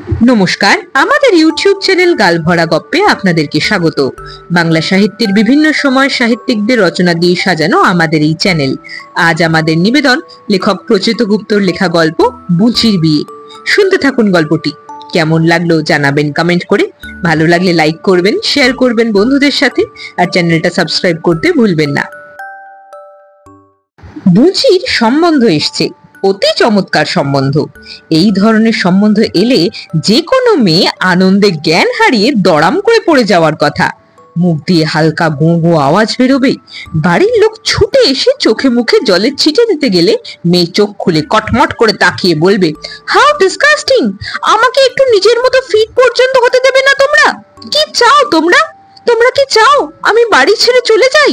নমস্কার, আমাদের YouTube channel গালভরা গপ্পে আপনাদেরকে স্বাগত। বাংলা সাহিত্যের বিভিন্ন সময় সাহিত্যিকদের রচনা দিয়ে সাজানো আমাদের এই চ্যানেল। আজ আমাদের নিবেদন লেখক প্রচিত গুপ্তর লেখা গল্প বুচির বিয়ে। শুনতে থাকুন গল্পটি। কেমন লাগলো জানাবেন কমেন্ট করে। ভালো লাগলে লাইক করবেন, শেয়ার করবেন বন্ধুদের সাথে, আর চ্যানেলটা সাবস্ক্রাইব করতে ভুলবেন না। বুচির সম্বন্ধ এসছে, অতি চমৎকার সম্বন্ধ। এই ধরনের সম্বন্ধ এলে যে কোনো মেয়ে আনন্দে জ্ঞান হারিয়ে দড়াম করে পড়ে যাওয়ার কথা। মুখ দিয়ে হালকা গো গো আওয়াজ বেরোবে, বাড়ির লোক ছুটে এসে চোখে মুখে জলের ছিটে দিতে গেলে মেয়ে চোখ খুলে কটমট করে তাকিয়ে বলবে, হাউ ডিসকাস্টিং! আমাকে একটু নিজের মতো ফিট পর্যন্ত হতে দেবে না তোমরা? কি চাও তোমরা? তোমরা কি চাও আমি বাড়ি ছেড়ে চলে যাই?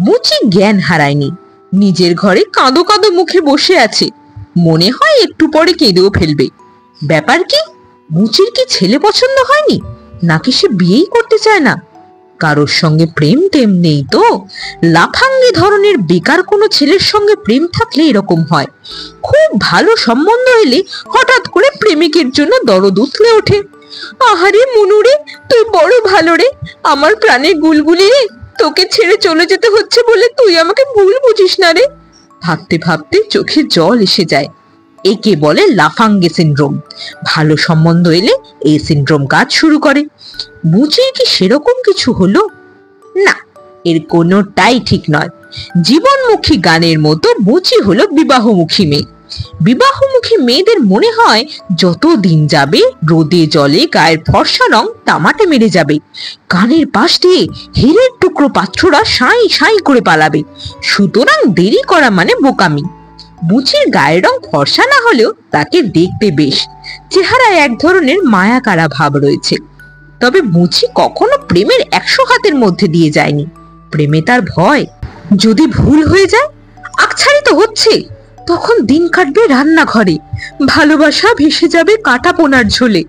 বুচি জ্ঞান হারায়নি, নিজের ঘরে কাঁদো কাঁদো মুখে বসে আছে। মনে হয় একটু পরে কেঁদেও ফেলবে। ব্যাপার কি? বুচির কি ছেলে পছন্দ হয়নি, নাকি সে বিয়েই করতে চায় না? কারোর সঙ্গে প্রেম টেম নেই তো? লাফাঙ্গি ধরনের বেকার কোনো ছেলের সঙ্গে প্রেম থাকলে এরকম হয়। খুব ভালো সম্বন্ধ এলে হঠাৎ করে প্রেমিকের জন্য দরদ উথলে ওঠে। আহারে মনুরে, তুই বড় ভালো রে, আমার প্রাণের গুলগুলি রে, তোকে ছেড়ে চলে যেতে হচ্ছে বলে তুই আমাকে ভুল বুঝিস না রে। ভাবতে ভাবতে চোখে জল এসে যায়। একে বলে লাফাঙ্গে সিনড্রোম। ভালো সম্বন্ধ এলে এই সিনড্রোম কাজ শুরু করে। বুচির কি সেরকম কিছু হলো? না, এর কোনোটাই ঠিক নয়। জীবনমুখী গানের মতো বুচি হলো বিবাহমুখী মেয়ে। বিবাহমুখী মেয়েদের মনে হয় যত দিন যাবে রোদে জলে গায়ের ফর্সা রং তামাটে মেরে যাবে। কানের পাশ দিয়ে হীরের টুকরো পাত্ররা সাঁই সাঁই করে পালাবে। সুতরাং দেরি করা মানে বোকামি। বুচির গায়ের রং ফর্সা না হলেও তাকে দেখতে বেশ। চেহারায় এক ধরনের মায়াকাড়া ভাব রয়েছে। তবে বুচি কখনো প্রেমের 100 হাতের মধ্যে দিয়ে যায়নি। প্রেমে তার ভয়, যদি ভুল হয়ে যায়, আকছাড়িত হচ্ছে, তখন দিন কাটবে রান্নাঘরে, ভালোবাসা ভেসে যাবে কাটা পোনার ঝোলে।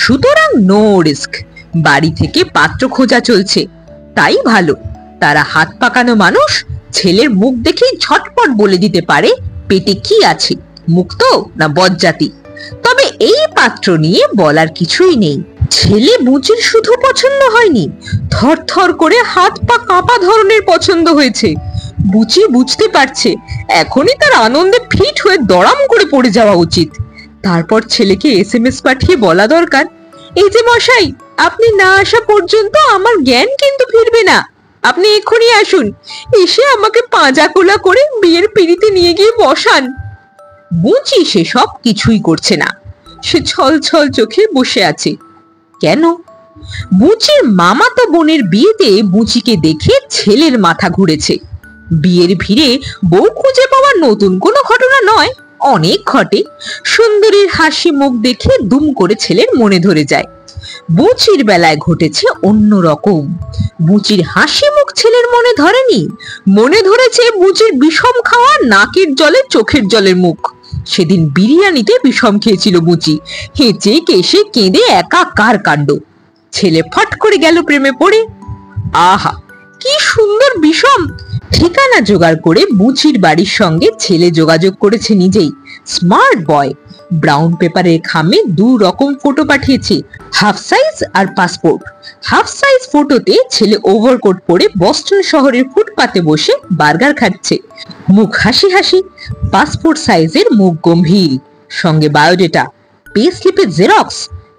সুতরাং নো রিস্ক। বাড়ি থেকে পাত্র খোঁজা চলছে, তাই ভালো। তারা হাত পাকানো মানুষ, ছেলের মুখ দেখেই ঝটপট বলে দিতে পারে পেটে কি আছে, মুক্ত না বজ্জাতি। তবে এই পাত্র নিয়ে বলার কিছুই নেই। ছেলে বুচির শুধু পছন্দ হয়নি, থর থর করে হাত পা কাঁপা ধরনের পছন্দ হয়েছে। বুচি বুঝতে পারছে এখনই তার আনন্দে ফিট হয়ে দড়াম করে পড়ে যাওয়া উচিত। তারপর ছেলেকে SMS পাঠিয়ে বলা দরকার, এই যে মশাই, আপনি না আসা পর্যন্ত আমার জ্ঞান কিন্তু ফিরবে না। আপনি এক্ষুনি আসুন, এসে আমাকে পাঁজা কোলা করে বিয়ের পিঁড়িতে নিয়ে গিয়ে বসান। বুচি সে সব কিছুই করছে না। সে ছল ছল চোখে বসে আছে। কেন? বুচির মামাতো বোনের বিয়েতে বুচিকে দেখে ছেলের মাথা ঘুরেছে। বিয়ের ভিড়ে বউ খুঁজে পাওয়ার নতুন কোনো ঘটনা নয়, অনেক ঘটে। সুন্দরীর হাসি মুখ দেখে দুম করে ছেলের মনে ধরে যায়। বুচির বেলায় ঘটেছে অন্য রকম। বুচির হাসি মুখ ছেলের মনে ধরেনি, মনে ধরেছে বুচির বিষম খাওয়া নাকের জলে চোখের জলের মুখ। সেদিন বিরিয়ানিতে বিষম খেয়েছিল বুচি, হেঁচে কেশে কেঁদে একাকার কাণ্ড। ছেলে ফট করে গেল প্রেমে পড়ে। আহা, কি সুন্দর বিষম! ঠিকানা জোগাড় করে বুচির বাড়ির সঙ্গে ছেলে যোগাযোগ করেছে নিজেই। Smart boy. ব্রাউন পেপারের খামে 2 রকম ফটো পাঠিয়েছে, হাফ সাইজ আর পাসপোর্ট। হাফ সাইজ ফটোতে ছেলে ওভারকোট পরে বস্টন শহরের ফুটপাতে বসে বার্গার খাচ্ছে, মুখ হাসি হাসি। পাসপোর্ট সাইজের মুখ গম্ভীর, সঙ্গে বায়োডেটা, পে স্লিপে জেরক্স।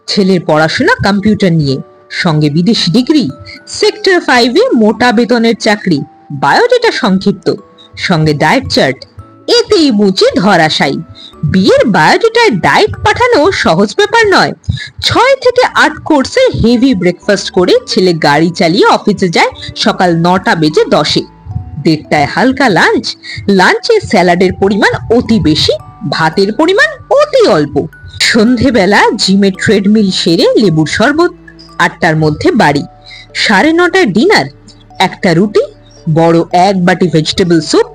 ছেলের পড়াশোনা কম্পিউটার নিয়ে, সঙ্গে বিদেশি ডিগ্রি, সেক্টর 5-এ মোটা বেতনের চাকরি, বায়োডেটা সংক্ষিপ্ত, সঙ্গে ডায়েট চার্ট। এতেই বুঝি ধরাশায়ী। বিয়ের বায়োডেটায় ডায়েট পাঠানো সহজ ব্যাপার নয়। 6 থেকে 8 কোর্সের হেভি ব্রেকফাস্ট করে ছেলে গাড়ি চালিয়ে অফিসে যায় সকাল 9টা বেজে 10-এ। 1:30টায় হালকা লাঞ্চ। লাঞ্চে স্যালাডের পরিমাণ অতি বেশি, ভাতের পরিমাণ অতি অল্প। সন্ধেবেলা জিমে ট্রেডমিল সেরে লেবুর শরবত। 8টার মধ্যে বাড়ি। 9:30টায় ডিনার। একটা রুটি, বড় 1 বাটি ভেজিটেবল স্যুপ,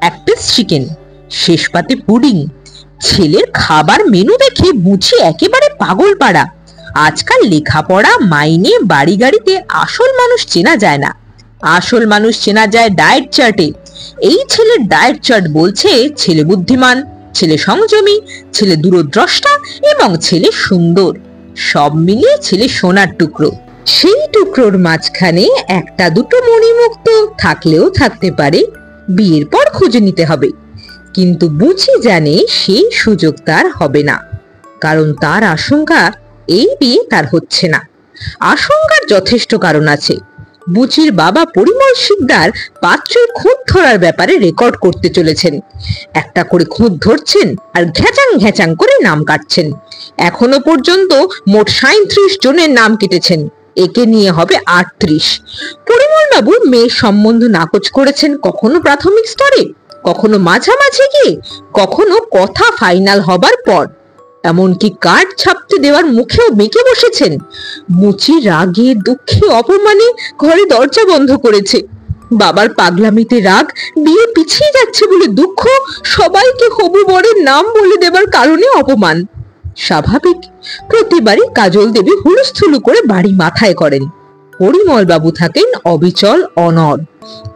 1 পিস চিকেন, শেষ পাতে পুডিং। ছেলের খাবার মেনু দেখে বুঝি একেবারে পাগল পাড়া। আজকাল লেখাপড়া, মাইনে, বাড়ি গাড়িতে আসল মানুষ চেনা যায় না। আসল মানুষ চেনা যায় ডায়েট চার্টে। এই ছেলের ডায়েট চার্ট বলছে ছেলে বুদ্ধিমান, ছেলে সংযমী, ছেলে দূরদ্রষ্টা এবং ছেলে সুন্দর, সব মিলিয়ে ছেলে সোনার টুকরো। সেই টুকরোর মাঝখানে একটা দুটো মণিমুক্ত থাকলেও থাকতে পারে, বিয়ের পর খুঁজে নিতে হবে। কিন্তু বুচি জানে সেই সুযোগ তার হবে না, কারণ তার আশঙ্কা এই বিয়ে তার হচ্ছে না। আশঙ্কার যথেষ্ট কারণ আছে। বুচির বাবা পরিমল শিকদার পাত্রের খুঁত ধরার ব্যাপারে রেকর্ড করতে চলেছেন। একটা করে খুঁত ধরছেন আর ঘ্যাচাং ঘ্যাচাং করে নাম কাটছেন। এখনো পর্যন্ত মোট 37 জনের নাম কেটেছেন, একে নিয়ে হবে 38। পরিমল বাবু মেয়ের সম্বন্ধ নাকচ করেছেন, কখনো প্রাথমিক স্তরে, কখনো মাঝামাঝি গিয়ে, কখনো কথা ফাইনাল হবার পর, এমনকি কার্ড ছাপতে দেওয়ার মুখেও বেঁকে বসেছেন। মুচি রাগে দুঃখে অপমানে ঘরে দরজা বন্ধ করেছে। বাবার পাগলামিতে রাগ, বিয়ে পিছিয়ে যাচ্ছে বলে দুঃখ, সবাইকে হবু বরের নাম বলে দেবার কারণে অপমান। স্বাভাবিক, প্রতিবারই কাজল দেবী হুলস্থুলু করে বাড়ি মাথায় করেন। পরিমল বাবু থাকেন অবিচল অনড়।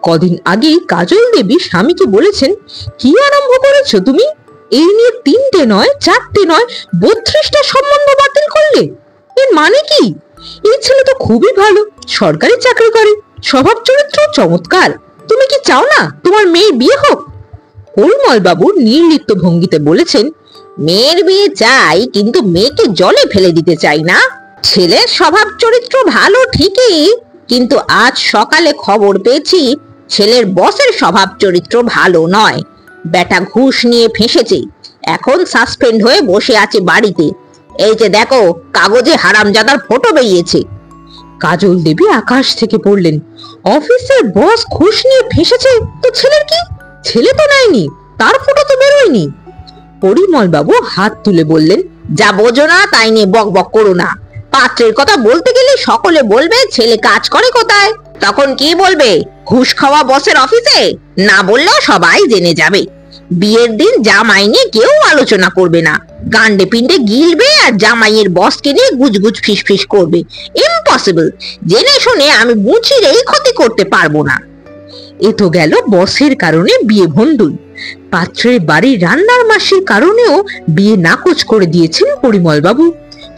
কদিন আগেই কাজল দেবী স্বামীকে বলেছেন, কি আরম্ভ করেছো তুমি? এই নিয়ে 3টে নয় 4টে নয় 32টা সম্বন্ধ বাতিল করলে, এর মানে কি? এই ছেলে তো খুবই ভালো, সরকারি চাকরি করে, স্বভাব চরিত্র চমৎকার, তুমি কি চাও না তোমার মেয়ের বিয়ে হোক? পরিমল বাবু নির্লিপ্ত ভঙ্গিতে বলেছেন, মেয়ের বিয়ে চাই, কিন্তু মেয়েকে জলে ফেলে দিতে চাই না। ছেলের স্বভাব চরিত্র ভালো ঠিকই, কিন্তু আজ সকালে খবর পেয়েছি ছেলের বসের স্বভাব চরিত্র ভালো নয়। বেটা ঘুষ নিয়ে ফেঁসেছে, এখন সাসপেন্ড হয়ে বসে আছে বাড়িতে। এই যে দেখো, কাগজে হারামজাদার ফটো বেরিয়েছে। কাজল দেবী আকাশ থেকে পড়লেন। অফিসের বস ঘুষ নিয়ে ফেঁসেছে তো ছেলের কি? ছেলে তো নেয়নি, তার ফটো তো বেরোয়নি। পরিমল বাবু হাত তুলে বললেন, যা বোঝো না তাই নিয়ে বক বক করো না। পাত্রের কথা বলতে গেলে সকলে বলবে ছেলে কাজ করে কোথায়, তখন কি বলবে? ঘুষ খাওয়া বসের অফিসে? না বললেও সবাই জেনে যাবে। বিয়ের দিন জামাই নিয়ে কেউ আলোচনা করবে না, গান্ডে পিন্ডে গিলবে আর জামাইয়ের বসকে নিয়ে গুজগুজ ফিসফিস করবে। ইম্পসিবল। জেনে শুনে আমি বুচির এই ক্ষতি করতে পারবো না। এ তো গেল বসের কারণে বিয়ে ভণ্ডুল। পাত্রের বাড়ির রান্নার মাসির কারণেও বিয়ে নাকচ করে দিয়েছেন পরিমল বাবু।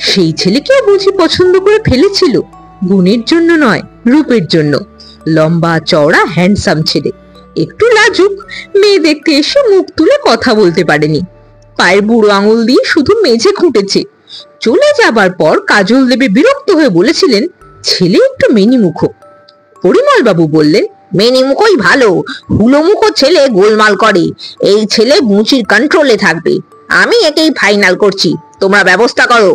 সেই ছেলেকেও বুঝি পছন্দ করে ফেলেছিল, গুণের জন্য নয়, রূপের জন্য। লম্বা চওড়া হ্যান্ডসাম ছেলে, একটু লাজুক, মেয়ে দেখতে এসে মুখ তুলে কথা বলতে পারেনি, পায়ের বুড়ো আঙুল দিয়ে শুধু মেঝে খুঁটেছে। চলে যাবার পর কাজল দেবী বিরক্ত হয়ে বলেছিলেন, ছেলে একটু মেনিমুখো। পরিমল বাবু বললেন, মেনিমুখই ভালো, হুলোমুখো ছেলে গোলমাল করে। এই ছেলে বুচির কন্ট্রোলে থাকবে, আমি একেই ফাইনাল করছি, তোমরা ব্যবস্থা করো।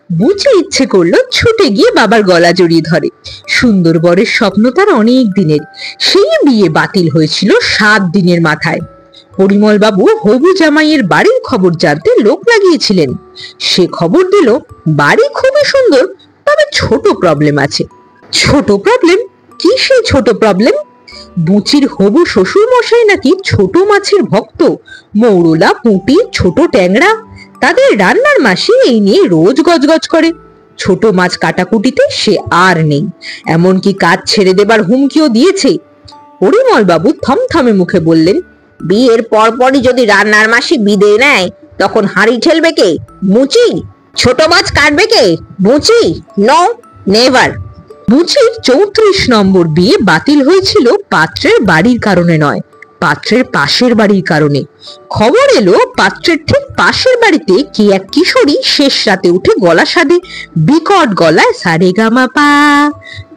বুঝে ইচ্ছে করলো ছুটে গিয়ে বাবার গলা জড়িয়ে ধরে। সুন্দর বরের স্বপ্ন তার অনেক দিনের, সেই বিয়ে বাতিল হয়েছিল 7 দিনের মাথায়। পরিমল বাবু হবু জামাইয়ের বাড়ির খবর জানতে লোক লাগিয়েছিলেন। সে খবর দিল, বাড়ি খুবই সুন্দর, তবে ছোট প্রবলেম আছে। ছোট প্রবলেম? কি সেই ছোট প্রবলেম? বুচির হবু শ্বশুর মশাই নাকি ছোট মাছের ভক্ত, মৌরলা, পুঁটি, ছোট ট্যাংরা। তাদের রান্নার মাসি এই নিয়ে রোজ গজগজ করে। ছোট মাছ কাটাকুটিতে সে আর নেই, এমনকি কাজ ছেড়ে দেবার হুমকিও দিয়েছে। পরিমল বাবু থমথমে মুখে বললেন, বিয়ের পরপরই যদি রান্নার মাসি বিদে নেয়, তখন হাঁড়ি ঠেলবে কে? বুচি। ছোট মাছ কাটবে কে? বুচি। No, never. বুচির 34 নম্বর বিয়ে বাতিল হয়েছিল পাত্রের বাড়ির কারণে নয়, পাত্রের পাশের বাড়ির কারণে। খবর এলো পাত্রের ঠিক পাশের বাড়িতে কি এক কিশোরী শেষ রাতে উঠে গলা সাধে, বিকট গলায় সারেগামাপা।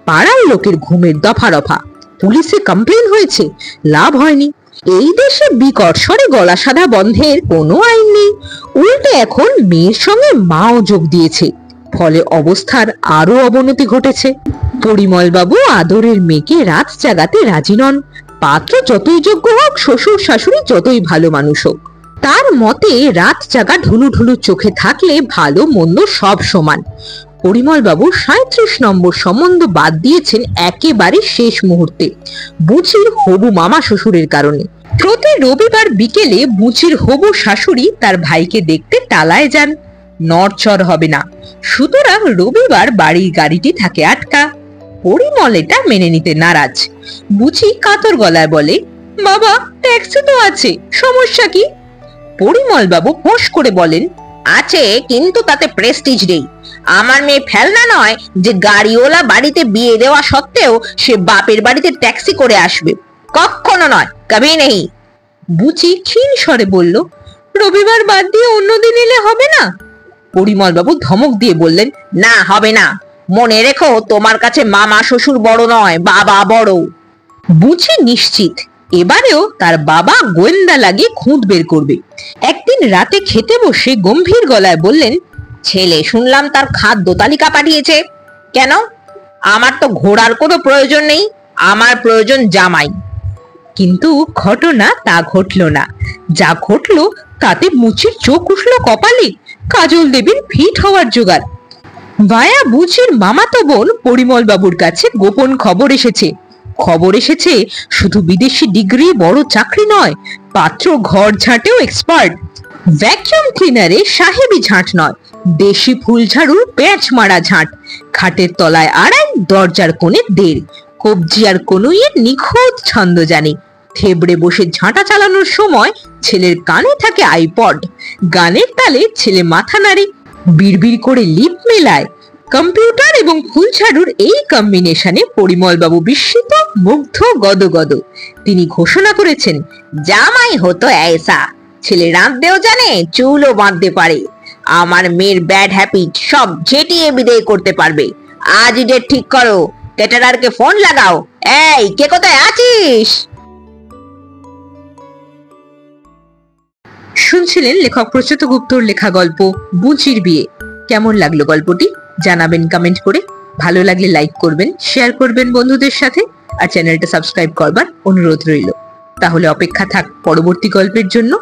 পাড়ার লোকের ঘুমের দফা রফা। পুলিশে কমপ্লেন হয়েছে, লাভ হয়নি। এই দেশে বিকট স্বরে গলা সাধা বন্ধের কোনো আইন নেই, উল্টে এখন মেয়ের সঙ্গে মাও যোগ দিয়েছে, ফলে অবস্থার আরো অবনতি ঘটেছে। পরিমল বাবু আদরের মেয়েকে রাত জাগাতে রাজি নন, পাত্র যতই যোগ্য হোক, শ্বশুর শাশুড়ি যতই ভালো মানুষ হোক। তার মতে রাত জাগা ঢুলু ঢুলু চোখে থাকলে ভালো মন্দ সব সমান। পরিমল বাবু 37 নম্বর সম্বন্ধ বাদ দিয়েছেন একেবারে শেষ মুহূর্তে, বুচির হবু মামা শ্বশুরের কারণে। প্রতি রবিবার বিকেলে বুচির হবু শাশুড়ি তার ভাইকে দেখতে টালায় যান, নড়চড় হবে না, সুতরাং রবিবার বাড়ির গাড়িটি থাকে আটকা। পরিমল এটা মেনে নিতে নারাজ। বুচি কাতর গলায় বলে, বাবা ট্যাক্সি তো আছে, সমস্যা কি? পরিমল বাবু ফোঁস করে বলেন, আছে, কিন্তু তাতে প্রেস্টিজ নেই। আমার মেয়ে ফেলনা নয় যে গাড়িওয়ালা বাড়িতে বিয়ে দেওয়া সত্ত্বেও সে বাপের বাড়িতে ট্যাক্সি করে আসবে, কখনো নয়, কবি নেই। বুচি ক্ষীণ স্বরে বলল, রবিবার বাদ দিয়ে অন্যদিন এলে হবে না? পরিমল বাবু ধমক দিয়ে বললেন, না, হবে না। মনে রেখো, তোমার কাছে মামা শ্বশুর বড় নয়, বাবা বড়। বুচি নিশ্চিত এবারেও তার বাবা গোয়েন্দা লাগিয়ে খুঁত বের করবে। একদিন রাতে খেতে বসে গম্ভীর গলায় বললেন, ছেলে শুনলাম তার খাদ্য তালিকা পাঠিয়েছে। কেন? আমার তো ঘোড়ার কোনো প্রয়োজন নেই, আমার প্রয়োজন জামাই। কিন্তু ঘটনা তা ঘটল না। যা ঘটলো তাতে মুচির চোখ উঠল কপালে। কাজল দেবীর ফিট হওয়ার জোগাড়। ভায়া বুচির মামাতো বোন পরিমল বাবুর কাছে গোপন খবর এসেছে। শুধু বিদেশি ডিগ্রি, বড় চাকরি নয়, পাত্র ঘর ঝাঁটেও এক্সপার্ট। ভ্যাকিউম ক্লিনারে সাহেবি ঝাঁট নয়, দেশি ফুল ঝাড়ুর প্যাঁচ মারা ঝাঁট। খাটের তলায় আড়াই, দরজার কোণে 1.5। কবজি আর কনুইয়ের নিখুঁত ছন্দ জানে। থেবড়ে বসে ঝাঁটা চালানোর সময় ছেলের কানে থাকে আইপড। গানের তালে ছেলে মাথা নাড়ে, বিড়বিড় করে লিপ মেলায়। কম্পিউটার এবং ফুল ঝাড়ুর এই কম্বিনেশনে পরিমল বাবু বিস্মিত, মুগ্ধ, গদগদ। তিনি ঘোষণা করেছেন, জামাই হতো ऐसा। ছেলে রাঁধতেও জানে, চুলও বাঁধতে পারে। আমার মেয়ের ব্যাড হ্যাবিট সব ঝেঁটিয়ে বিদায় করতে পারবে। আজই ডেট ঠিক করো, ক্যাটারারকে ফোন লাগাও। এই, কে কোথায় আছিস? শুনছিলেন লেখক প্রচ্যুত গুপ্তর লেখা গল্প বুচির বিয়ে। কেমন লাগলো গল্পটি জানাবেন কমেন্ট করে। ভালো লাগলে লাইক করবেন, শেয়ার করবেন বন্ধুদের সাথে, আর চ্যানেলটা সাবস্ক্রাইব করবার অনুরোধ রইল। তাহলে অপেক্ষা থাক পরবর্তী গল্পের জন্য।